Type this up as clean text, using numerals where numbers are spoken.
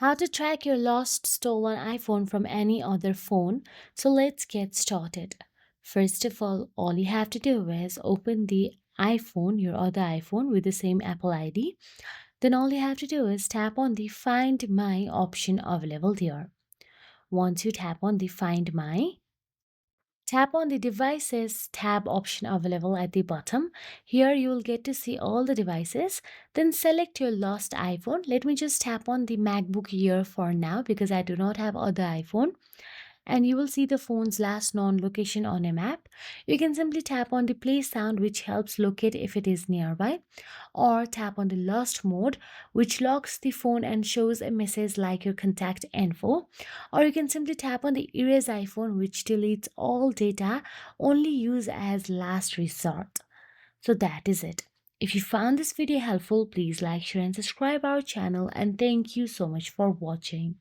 How to track your lost stolen iPhone from any other phone. So let's get started. First of all you have to do is open the iPhone, your other iPhone with the same Apple ID. Then all you have to do is tap on the Find My option available there. Once you tap on the Find My, tap on the Devices tab option available at the bottom. Here you will get to see all the devices. Then select your lost iPhone. Let me just tap on the MacBook here for now because I do not have other iPhone, and you will see the phone's last known location on a map. You can simply tap on the play sound, which helps locate if it is nearby, or tap on the lost mode, which locks the phone and shows a message like your contact info. Or you can simply tap on the erase iPhone, which deletes all data, only use as last resort. So that is it. If you found this video helpful, please like, share, and subscribe our channel. And thank you so much for watching.